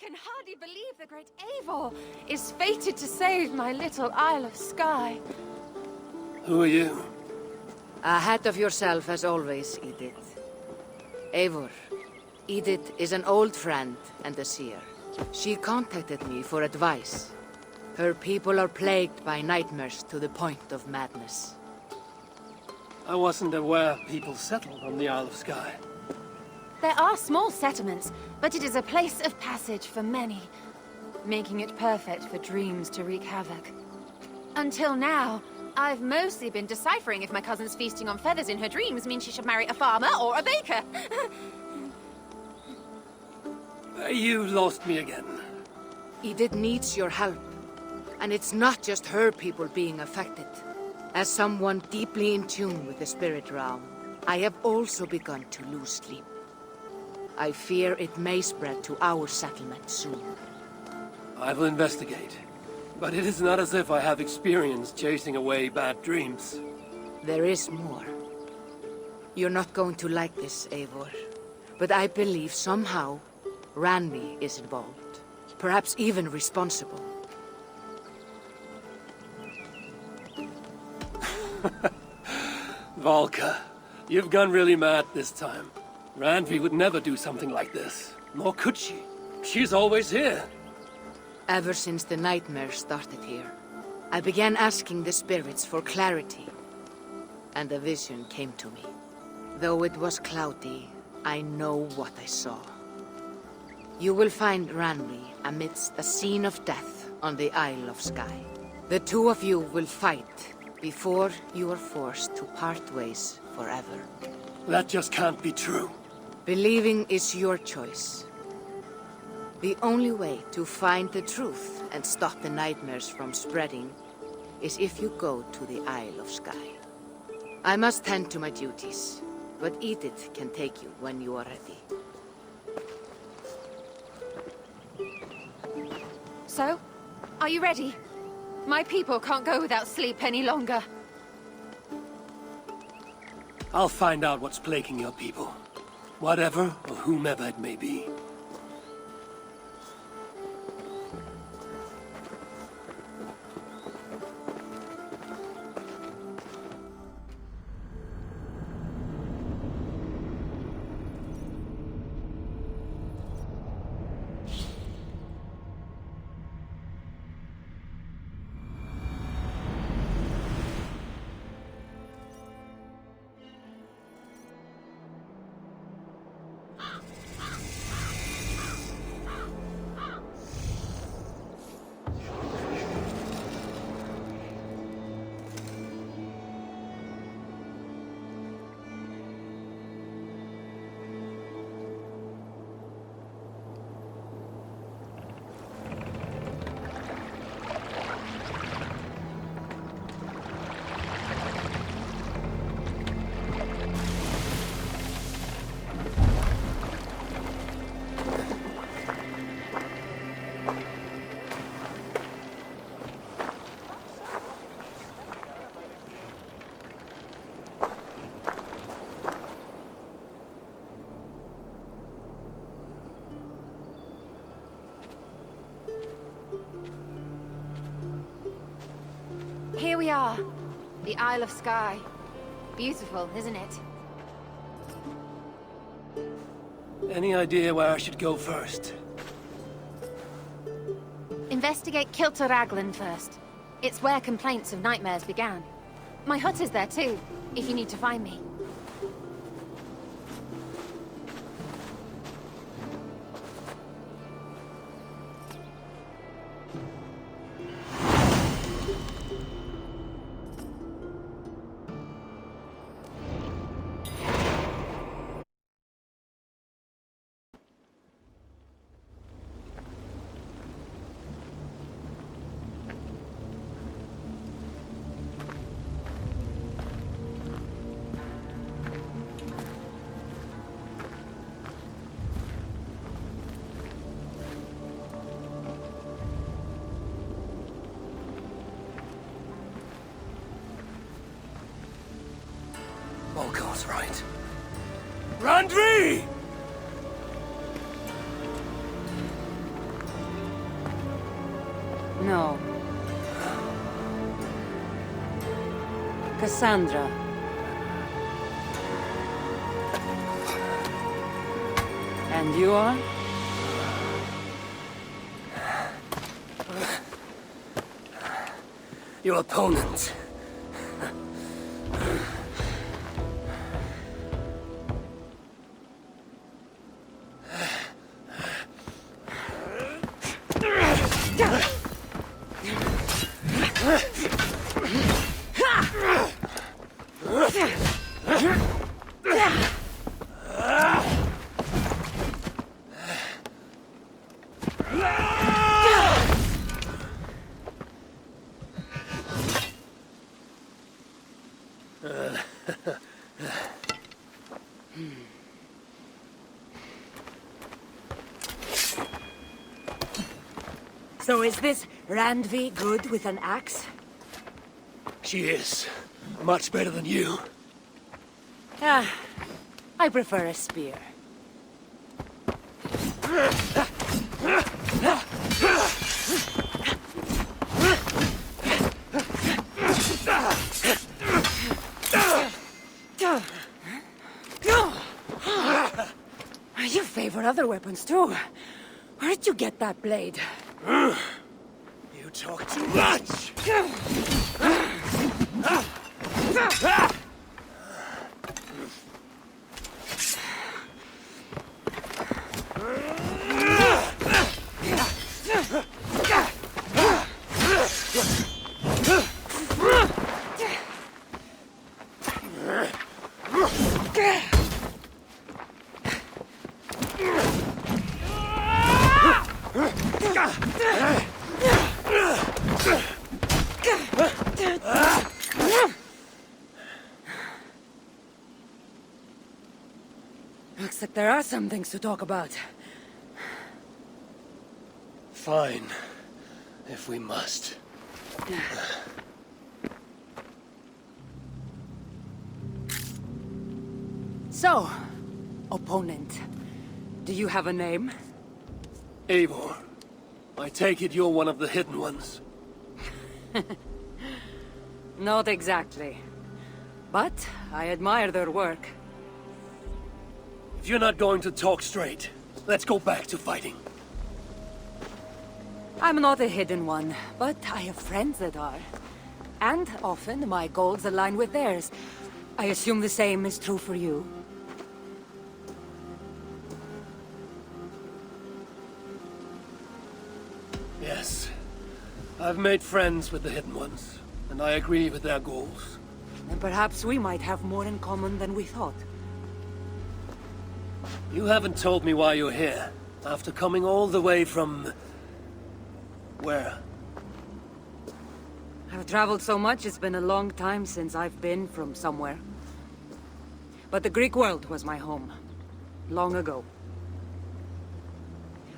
can hardly believe the great Eivor is fated to save my little Isle of Skye. Who are you? Ahead of yourself as always, Edith. Eivor. Edith is an old friend and a seer. She contacted me for advice. Her people are plagued by nightmares to the point of madness. I wasn't aware people settled on the Isle of Skye. There are small settlements, but it is a place of passage for many, making it perfect for dreams to wreak havoc. Until now, I've mostly been deciphering if my cousin's feasting on feathers in her dreams means she should marry a farmer or a baker. You lost me again. Edith needs your help. And it's not just her people being affected. As someone deeply in tune with the spirit realm, I have also begun to lose sleep. I fear it may spread to our settlement soon. I will investigate. But it is not as if I have experience chasing away bad dreams. There is more. You're not going to like this, Eivor. But I believe somehow Randvi is involved. Perhaps even responsible. Valka, you've gone really mad this time. Randvi would never do something like this. Nor could she. She's always here. Ever since the nightmares started here, I began asking the spirits for clarity. And a vision came to me. Though it was cloudy, I know what I saw. You will find Randvi amidst a scene of death on the Isle of Skye. The two of you will fight before you are forced to part ways forever. That just can't be true. Believing is your choice. The only way to find the truth and stop the nightmares from spreading is if you go to the Isle of Skye. I must tend to my duties, but Edith can take you when you are ready. So, are you ready? My people can't go without sleep any longer. I'll find out what's plaguing your people. Whatever or whomever it may be. Here we are, the Isle of Skye. Beautiful, isn't it? Any idea where I should go first? Investigate Kilter Raglan first. It's where complaints of nightmares began. My hut is there too, if you need to find me. Volko's right. Randvi! No. Kassandra. And you are? Your opponent. So is this Randvi good with an axe? She is. Much better than you. Ah, I prefer a spear. You favor other weapons too. Where did you get that blade? You talk too much! Looks like there are some things to talk about. Fine. If we must. So, opponent, do you have a name? Eivor, I take it you're one of the hidden ones. Not exactly. But I admire their work. If you're not going to talk straight, let's go back to fighting. I'm not a hidden one, but I have friends that are. And often my goals align with theirs. I assume the same is true for you. Yes. I've made friends with the hidden ones, and I agree with their goals. And perhaps we might have more in common than we thought. You haven't told me why you're here, after coming all the way from... where? I've traveled so much, it's been a long time since I've been from somewhere. But the Greek world was my home. Long ago.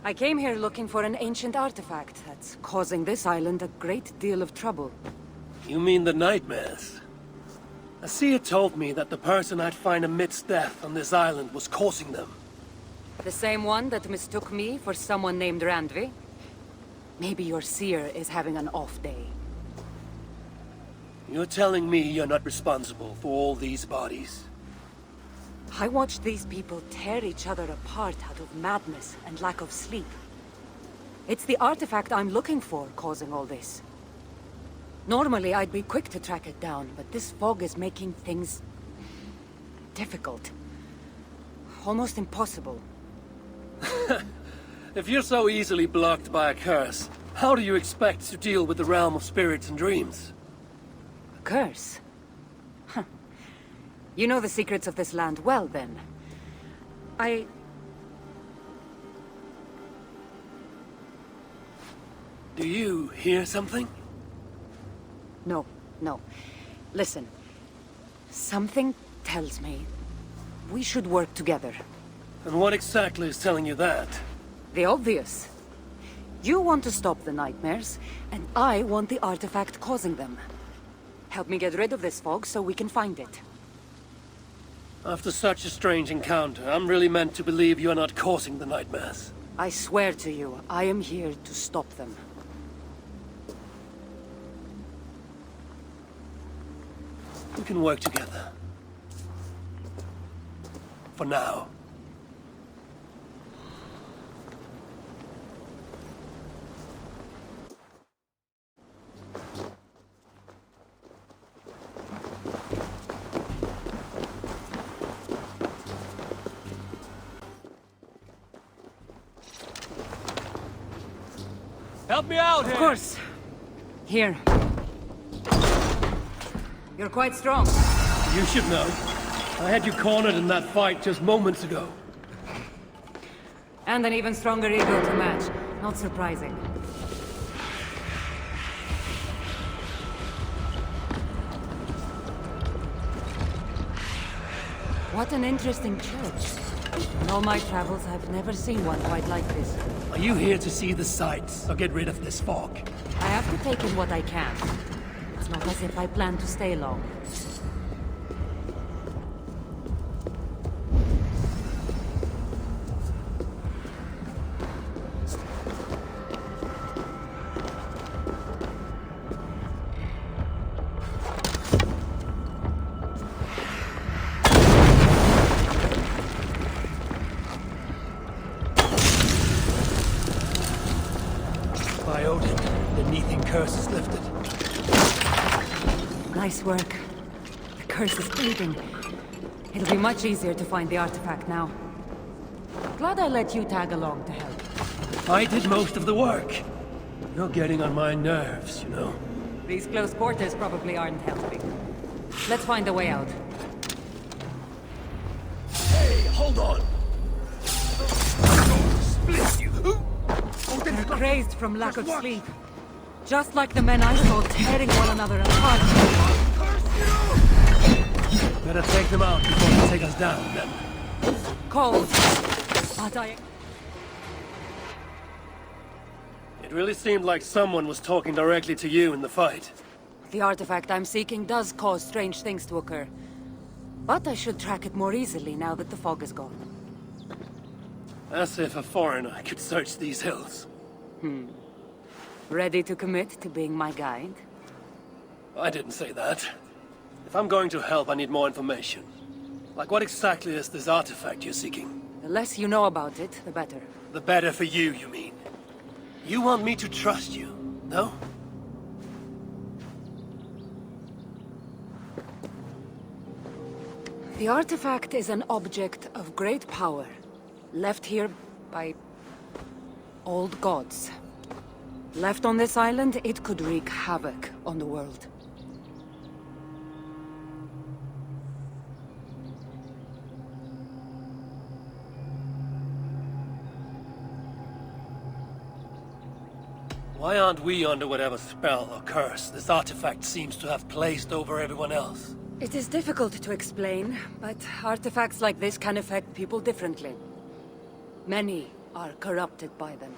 I came here looking for an ancient artifact that's causing this island a great deal of trouble. You mean the nightmares? A seer told me that the person I'd find amidst death on this island was causing them. The same one that mistook me for someone named Randvi? Maybe your seer is having an off day. You're telling me you're not responsible for all these bodies? I watched these people tear each other apart out of madness and lack of sleep. It's the artifact I'm looking for causing all this. Normally I'd be quick to track it down, but this fog is making things... difficult. Almost impossible. If you're so easily blocked by a curse, how do you expect to deal with the realm of spirits and dreams? A curse? Huh. You know the secrets of this land well, then. Do you hear something? No, no. Listen. Something tells me we should work together. And what exactly is telling you that? The obvious. You want to stop the nightmares, and I want the artifact causing them. Help me get rid of this fog so we can find it. After such a strange encounter, I'm really meant to believe you're not causing the nightmares. I swear to you, I am here to stop them. We can work together. For now. Help me out here! Of course. Here. You're quite strong. You should know. I had you cornered in that fight just moments ago. And an even stronger ego to match. Not surprising. What an interesting church. In all my travels, I've never seen one quite like this. Are you here to see the sights, or get rid of this fog? I have to take in what I can. It's not as if I plan to stay long. By Odin, the Neathing curse is lifted. Nice work. The curse is fading. It'll be much easier to find the artifact now. Glad I let you tag along to help. I did most of the work. You're getting on my nerves, you know. These close quarters probably aren't helping. Let's find a way out. Hey, hold on! Split you! They're crazed from lack of sleep. Just like the men I saw tearing one another apart. Better take them out before they take us down, then. Cold. But It really seemed like someone was talking directly to you in the fight. the artifact I'm seeking does cause strange things to occur. But I should track it more easily now that the fog is gone. As if a foreigner could search these hills. Ready to commit to being my guide? I didn't say that. If I'm going to help, I need more information. Like, what exactly is this artifact you're seeking? The less you know about it, the better. The better for you, you mean? You want me to trust you, no? The artifact is an object of great power, left here by old gods. Left on this island, it could wreak havoc on the world. Why aren't we under whatever spell or curse this artifact seems to have placed over everyone else? It is difficult to explain, but artifacts like this can affect people differently. Many are corrupted by them.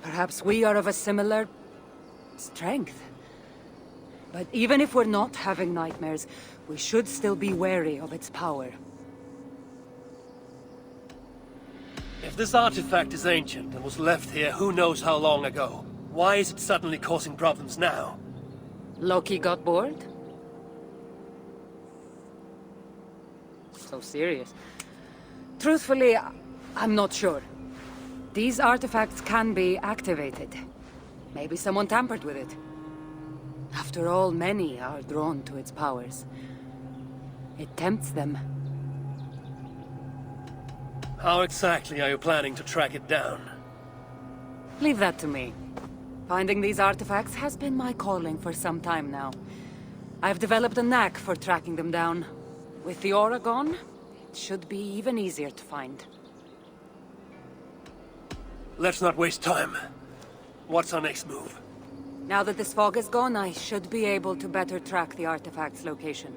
Perhaps we are of a similar strength. But even if we're not having nightmares, we should still be wary of its power. If this artifact is ancient and was left here who knows how long ago, why is it suddenly causing problems now? Loki got bored? So serious. Truthfully, I'm not sure. These artifacts can be activated. Maybe someone tampered with it. After all, many are drawn to its powers. It tempts them. How exactly are you planning to track it down? Leave that to me. Finding these artifacts has been my calling for some time now. I've developed a knack for tracking them down. With the aura gone, it should be even easier to find. Let's not waste time. What's our next move? Now that this fog is gone, I should be able to better track the artifact's location.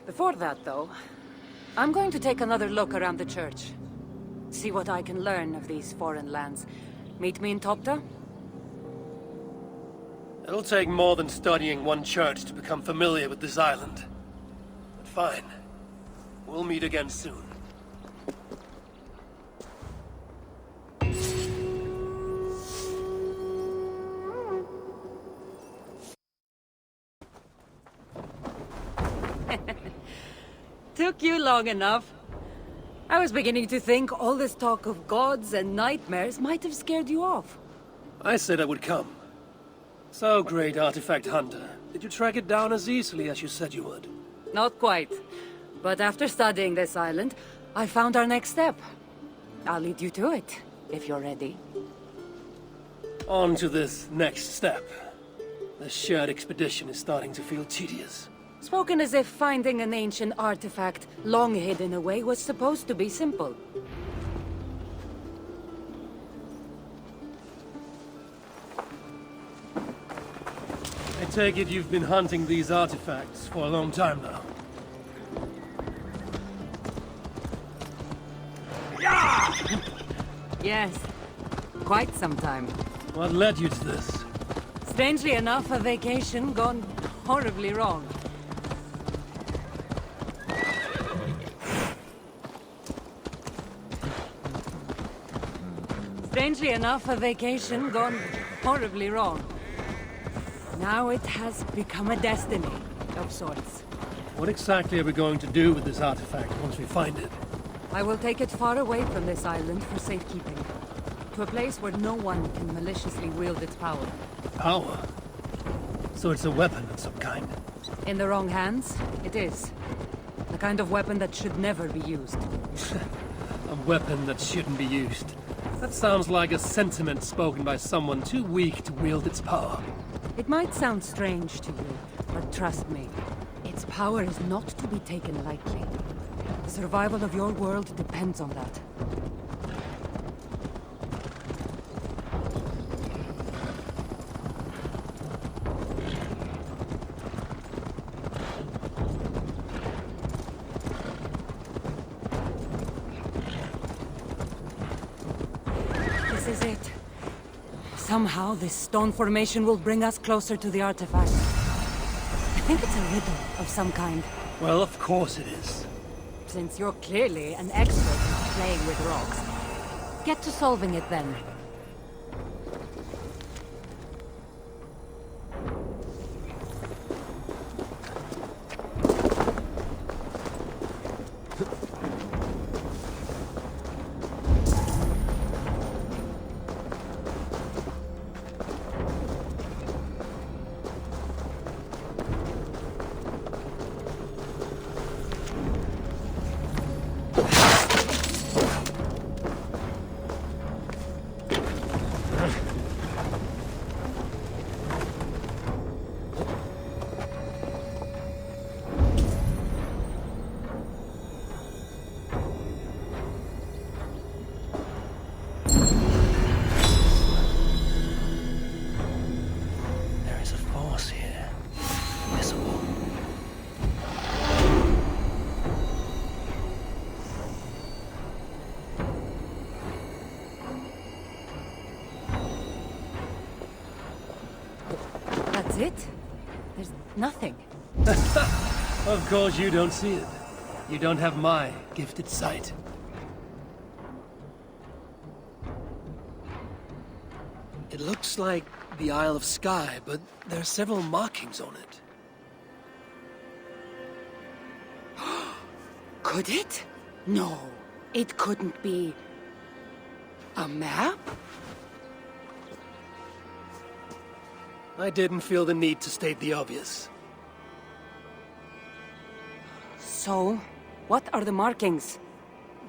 Before that, though, I'm going to take another look around the church. See what I can learn of these foreign lands. Meet me in Topta? It'll take more than studying one church to become familiar with this island. But fine. We'll meet again soon. Took you long enough. I was beginning to think all this talk of gods and nightmares might have scared you off. I said I would come. So, great artifact hunter, did you track it down as easily as you said you would? Not quite. But after studying this island, I found our next step. I'll lead you to it, if you're ready. On to this next step. The shared expedition is starting to feel tedious. Spoken as if finding an ancient artifact, long hidden away, was supposed to be simple. I take it you've been hunting these artifacts for a long time now. Yes, quite some time. What led you to this? Strangely enough, a vacation gone horribly wrong. Strangely enough, a vacation gone horribly wrong. Now it has become a destiny of sorts. What exactly are we going to do with this artifact once we find it? I will take it far away from this island for safekeeping. To a place where no one can maliciously wield its power. Power? So it's a weapon of some kind. In the wrong hands, it is. The kind of weapon that should never be used. A weapon that shouldn't be used. That sounds like a sentiment spoken by someone too weak to wield its power. It might sound strange to you, but trust me, its power is not to be taken lightly. The survival of your world depends on that. This is it. Somehow, this stone formation will bring us closer to the artifact. I think it's a riddle of some kind. Well, of course it is. Since you're clearly an expert in playing with rocks, get to solving it then. That's it? There's nothing. Of course you don't see it. You don't have my gifted sight. It looks like the Isle of Skye, but there are several markings on it. Could it? No, it couldn't be. A map? I didn't feel the need to state the obvious. So, what are the markings?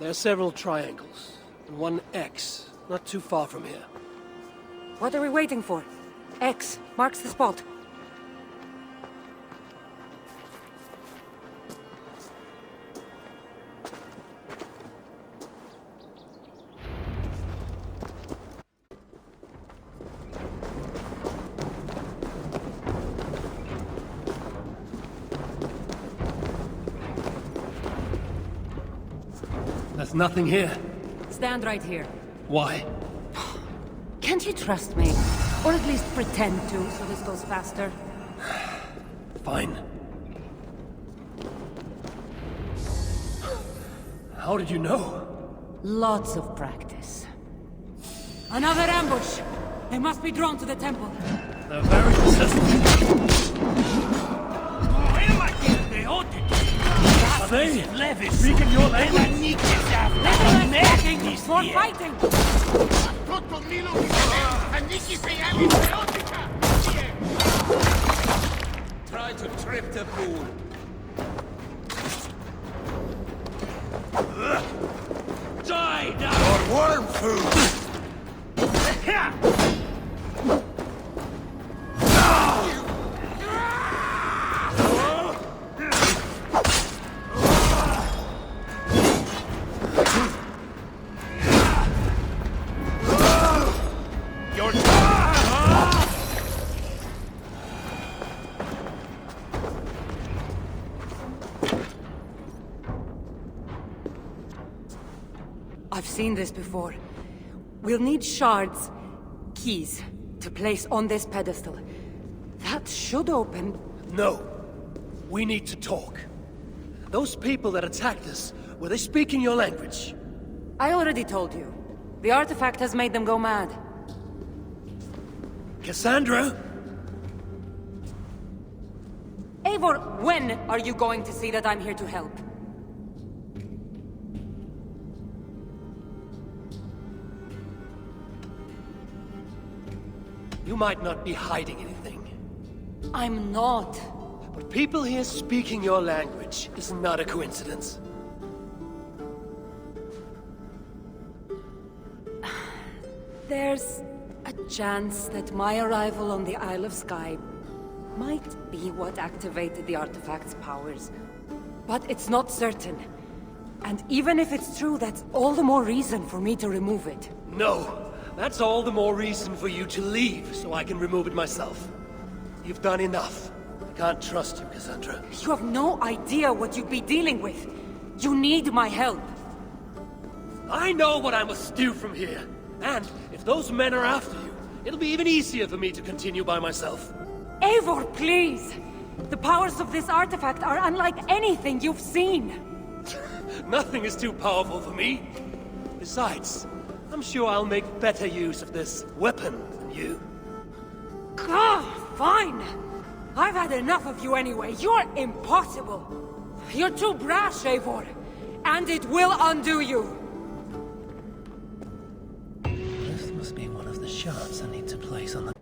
There are several triangles, and one X, not too far from here. What are we waiting for? X marks the spot. There's nothing here. Stand right here. Why? Can't you trust me? Or at least pretend to, so this goes faster. Fine. How did you know? Lots of practice. Another ambush! They must be drawn to the temple. They're very persistent. say? Speaking your language? For fighting! Try to trip the pool. Die now! Or worm food! I've seen this before. We'll need shards, keys, to place on this pedestal. That should open... No. We need to talk. Those people that attacked us, were they speaking your language? I already told you. The artifact has made them go mad. Kassandra? Eivor, when are you going to see that I'm here to help? You might not be hiding anything. I'm not. But people here speaking your language is not a coincidence. There's a chance that my arrival on the Isle of Skye might be what activated the artifact's powers. But it's not certain. And even if it's true, that's all the more reason for me to remove it. No. That's all the more reason for you to leave, so I can remove it myself. You've done enough. I can't trust you, Kassandra. You have no idea what you'd be dealing with. You need my help. I know what I must do from here. And if those men are after you, it'll be even easier for me to continue by myself. Eivor, please! The powers of this artifact are unlike anything you've seen. Nothing is too powerful for me. Besides, I'm sure I'll make better use of this weapon than you. Fine! I've had enough of you anyway. You're impossible. You're too brash, Eivor. And it will undo you. This must be one of the shards I need to place on the...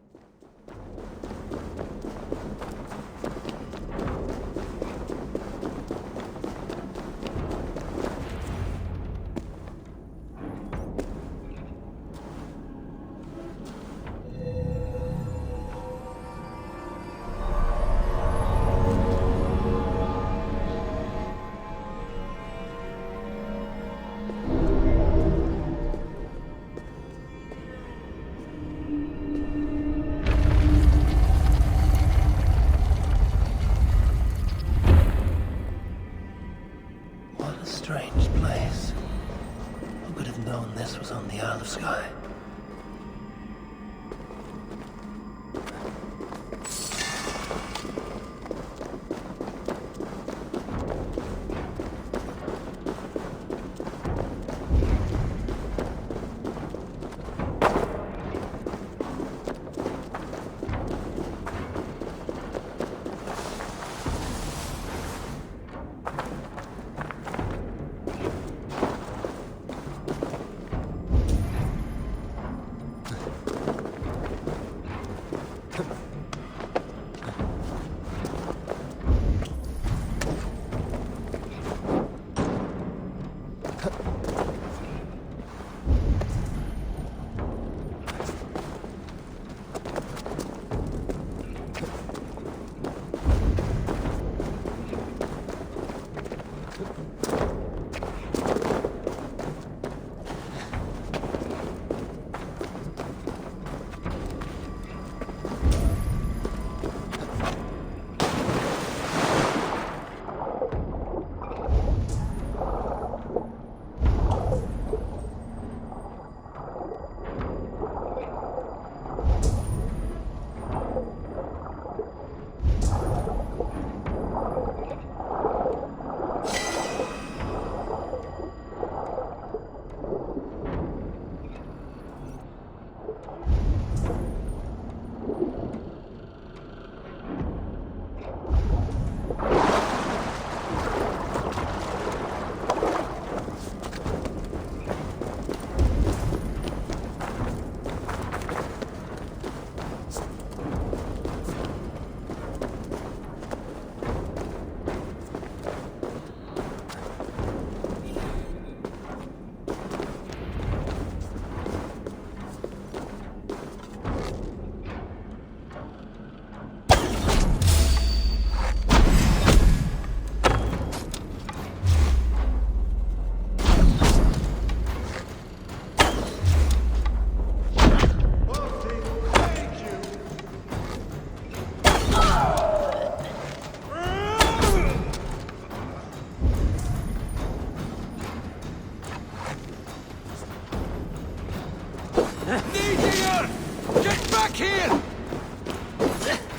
here!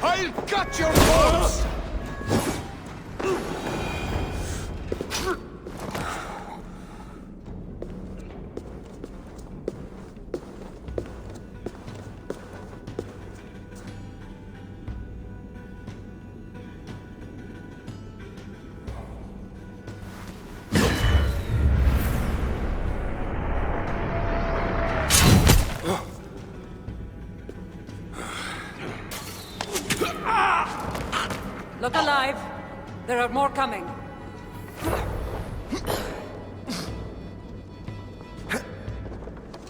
I'll cut your balls! Look alive. There are more coming.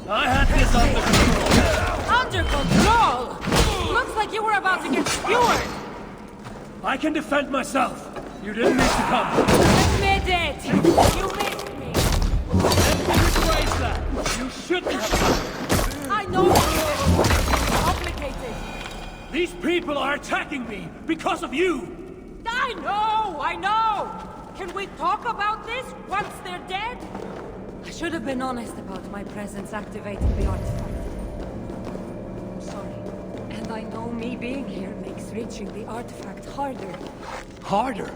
I had this under control. Under control! Looks like you were about to get skewered! I can defend myself. You didn't need to come. Admit it! You missed me! Let me rephrase that. You shouldn't have come. I know it's complicated. These people are attacking me because of you. I know! Can we talk about this once they're dead? I should have been honest about my presence activating the artifact. I'm sorry. And I know me being here makes reaching the artifact harder. Harder?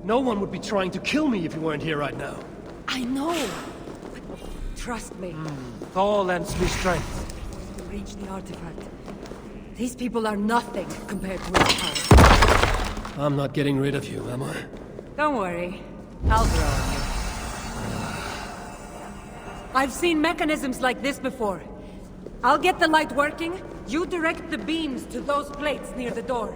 No one would be trying to kill me if you weren't here right now. I know! But trust me, Thor lends me strength. to reach the artifact. These people are nothing compared to its power. I'm not getting rid of you, am I? Don't worry. I'll grow on you. I've seen mechanisms like this before. I'll get the light working. You direct the beams to those plates near the door.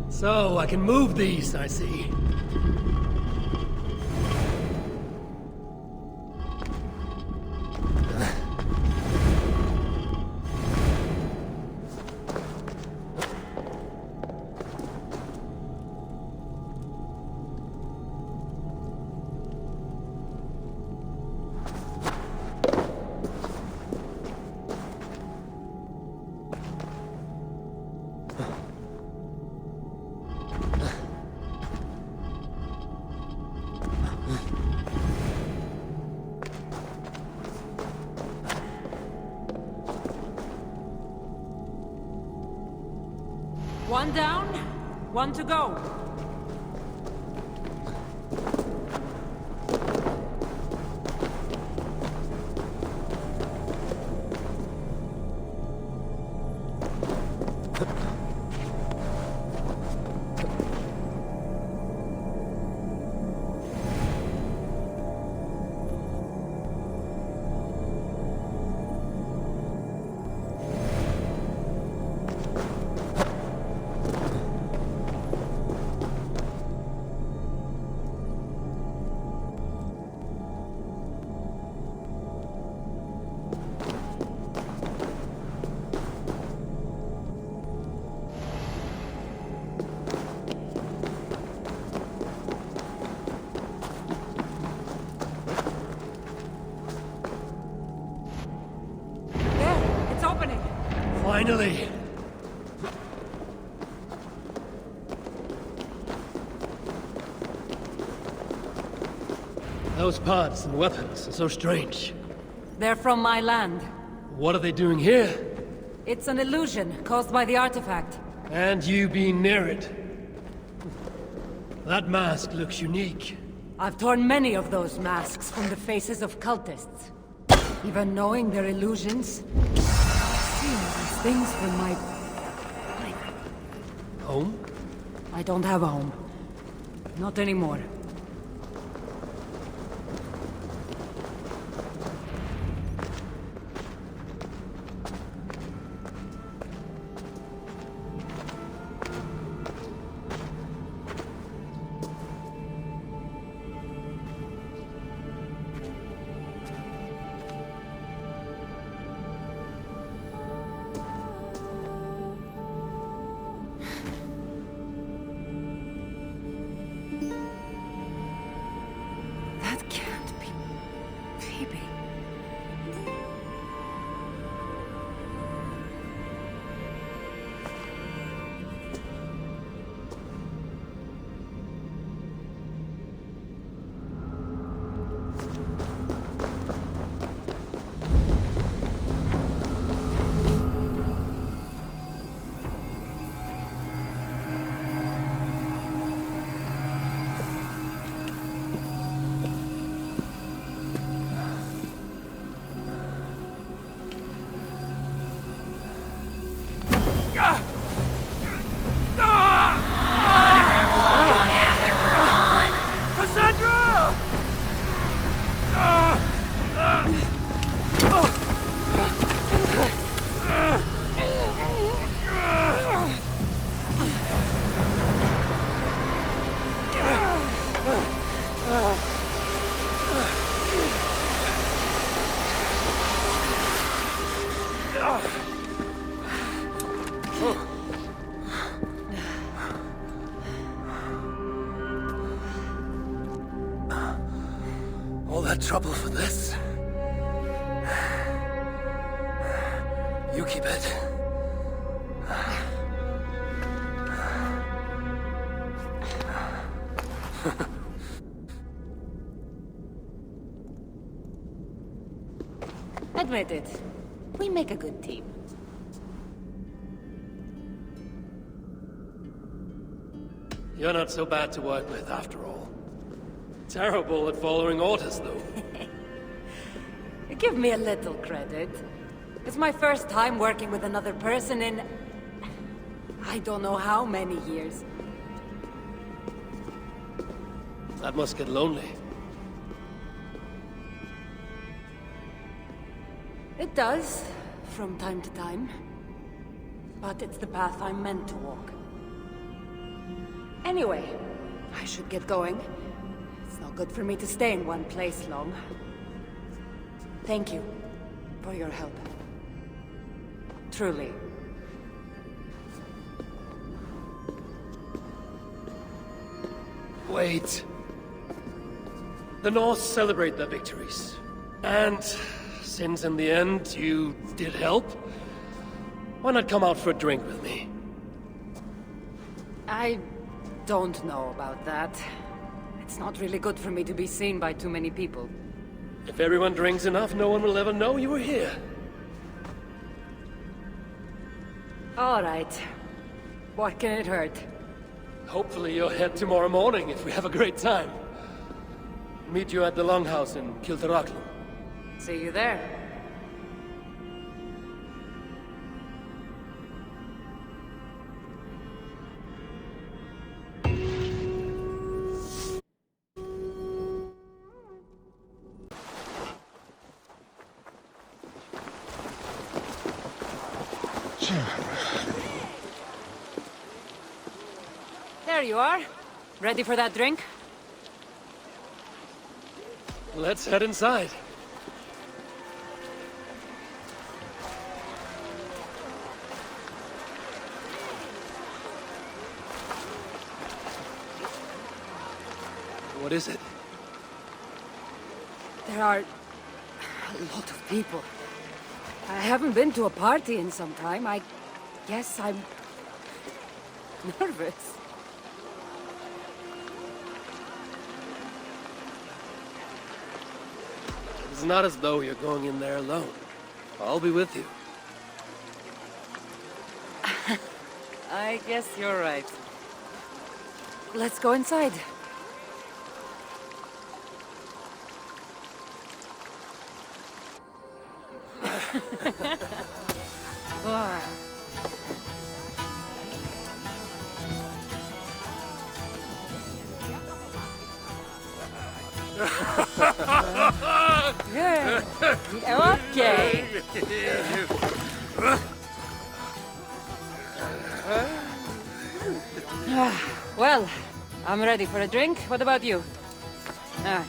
So, I can move these, I see. One down, one to go. Finally! Those pods and weapons are so strange. They're from my land. What are they doing here? It's an illusion caused by the artifact. And you being near it. That mask looks unique. I've torn many of those masks from the faces of cultists. Even knowing they're illusions, seeing these things from my... Home? I don't have a home. Not anymore. that trouble for this? You keep it. Admit it. We make a good team. You're not so bad to work with, after all. Terrible at following orders, though. Give me a little credit. It's my first time working with another person in... I don't know how many years. That must get lonely. It does, from time to time. But it's the path I'm meant to walk. Anyway, I should get going. It's not good for me to stay in one place long. Thank you for your help. Truly. Wait. The Norse celebrate their victories. And since in the end you did help, why not come out for a drink with me? I don't know about that. It's not really good for me to be seen by too many people. If everyone drinks enough, no one will ever know you were here. All right. What can it hurt? Hopefully you'll head tomorrow morning if we have a great time. Meet you at the Longhouse in Kiltarachlum. See you there. There you are. Ready for that drink? Let's head inside. What is it? There are a lot of people. I haven't been to a party in some time. I guess I'm nervous. It's not as though you're going in there alone. I'll be with you. I guess you're right. Let's go inside. Wow. Yeah. Okay. Well, I'm ready for a drink. What about you? Ah.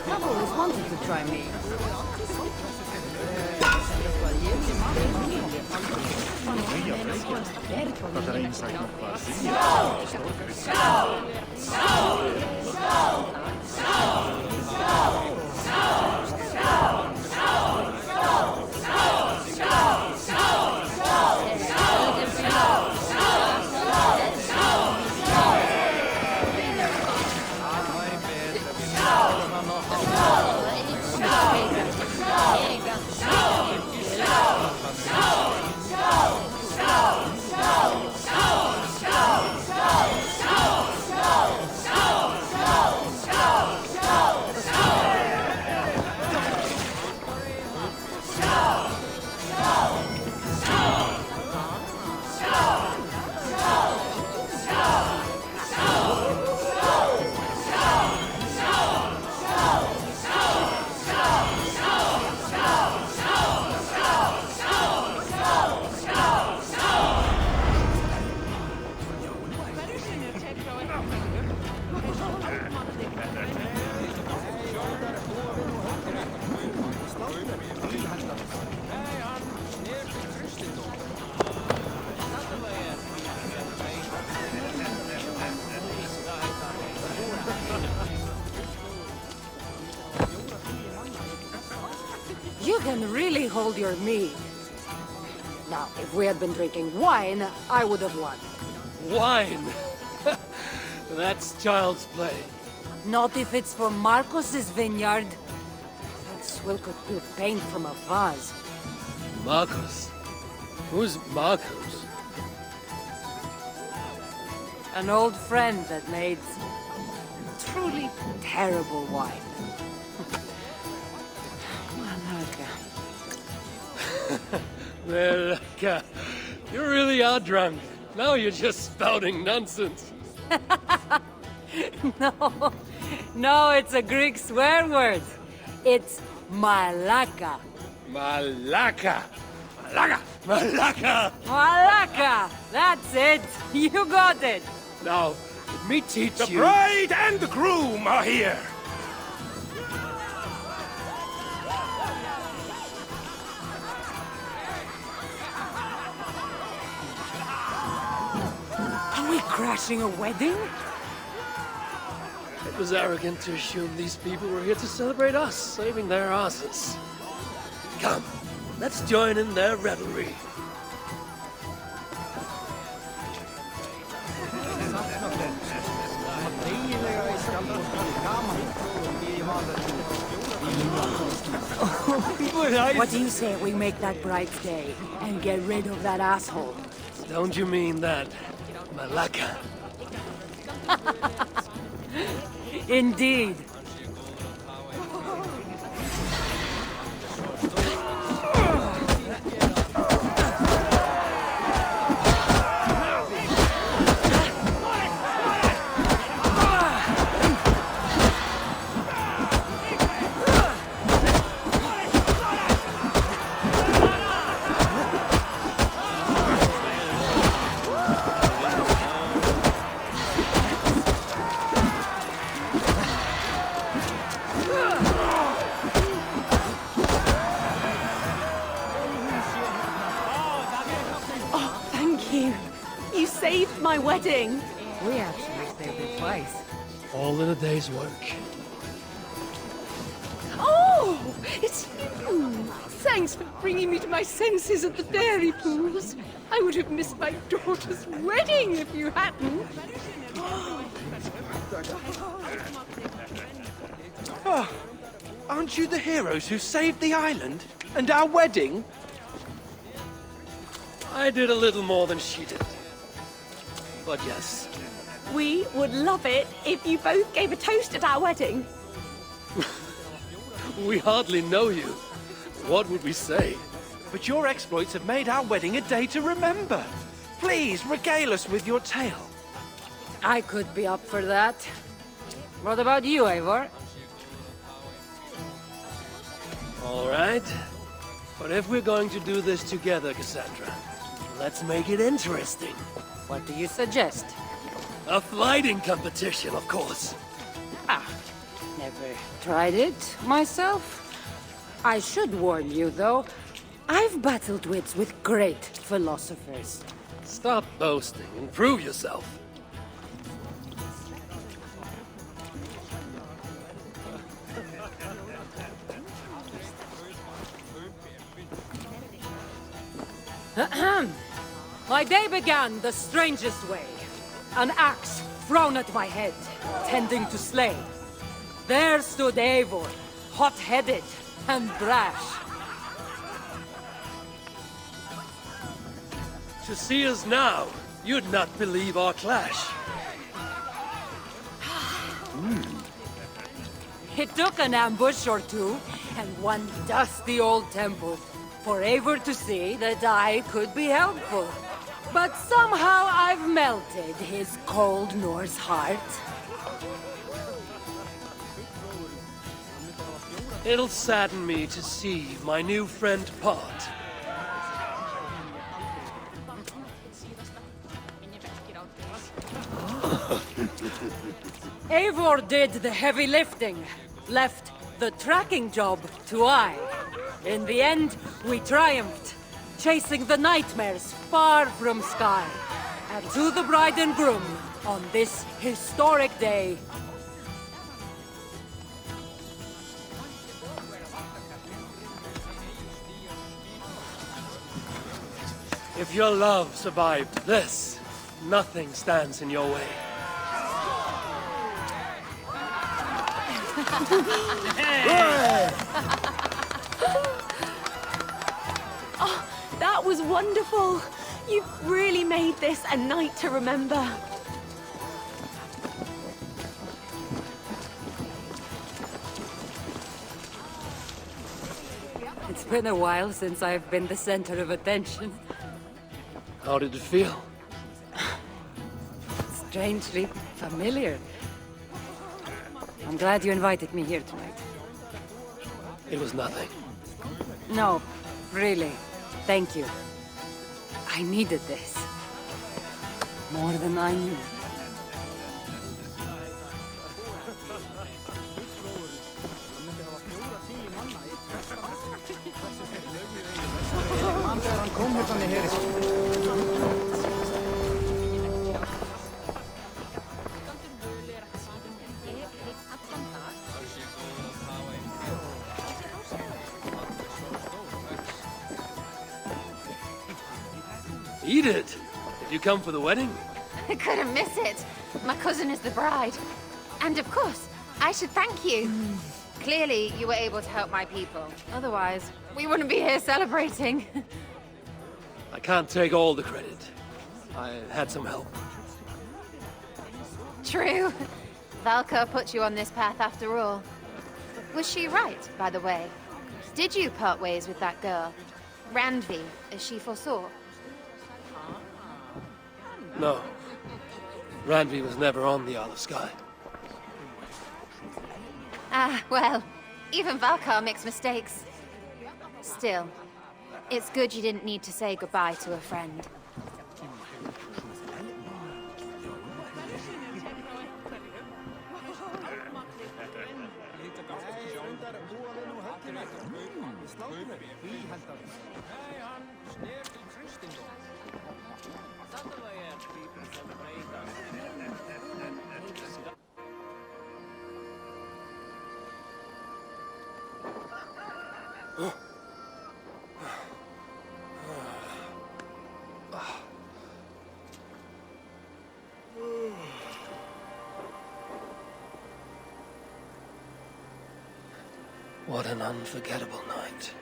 I've always wanted to try meat. really hold your mead. Now, if we had been drinking wine, I would have won. Wine! That's child's play. Not if it's for Marcos's vineyard. That swill could peel paint from a vase. Marcos? Who's Marcos? An old friend that made truly terrible wine. Well, you really are drunk. Now you're just spouting nonsense. No, it's a Greek swear word. It's malaka. Malaka! Malaka! Malaka! Malaka! That's it! You got it! Now, let me teach The you... bride and the groom are here! Are we crashing a wedding? It was arrogant to assume these people were here to celebrate us, saving their asses. Come, let's join in their revelry. What do you say we make that bride's day and get rid of that asshole? Don't you mean that, Malaka? Indeed. You saved my wedding! We actually saved it twice. All in a day's work. Oh! It's you! Thanks for bringing me to my senses at the dairy pools. I would have missed my daughter's wedding if you hadn't. Oh, aren't you the heroes who saved the island? And our wedding? I did a little more than she did. But yes, We would love it if you both gave a toast at our wedding. we hardly know you. What would we say? But your exploits have made our wedding a day to remember. Please, regale us with your tale. I could be up for that. What about you, Eivor? All right. But if we're going to do this together, Kassandra, let's make it interesting. What do you suggest? A flighting competition, of course. Never tried it myself. I should warn you, though. I've battled wits with great philosophers. Stop boasting and prove yourself. My day began the strangest way. An axe thrown at my head, tending to slay. There stood Eivor, hot-headed and brash. To see us now, you'd not believe our clash. It took an ambush or two, and one dusty old temple, for Eivor to see that I could be helpful. But somehow I've melted his cold Norse heart. It'll sadden me to see my new friend part. Eivor did the heavy lifting, left the tracking job to I. In the end, we triumphed, chasing the nightmares far from Skye. And to the bride and groom, on this historic day, If your love survived this, nothing stands in your way. That was wonderful. You've really made this a night to remember. It's been a while since I've been the center of attention. How did it feel? Strangely familiar. I'm glad you invited me here tonight. It was nothing. No, really. Thank you. I needed this. More than I knew. Eat it! Did you come for the wedding? I couldn't miss it. My cousin is the bride. And of course, I should thank you. Clearly, you were able to help my people. Otherwise, we wouldn't be here celebrating. I can't take all the credit. I had some help. True. Valka put you on this path after all. Was she right, by the way? Did you part ways with that girl? Randvi, as she foresaw? No. Randvi was never on the Isle of Skye. Ah, well, even Valkar makes mistakes. Still, it's good you didn't need to say goodbye to a friend. What an unforgettable night.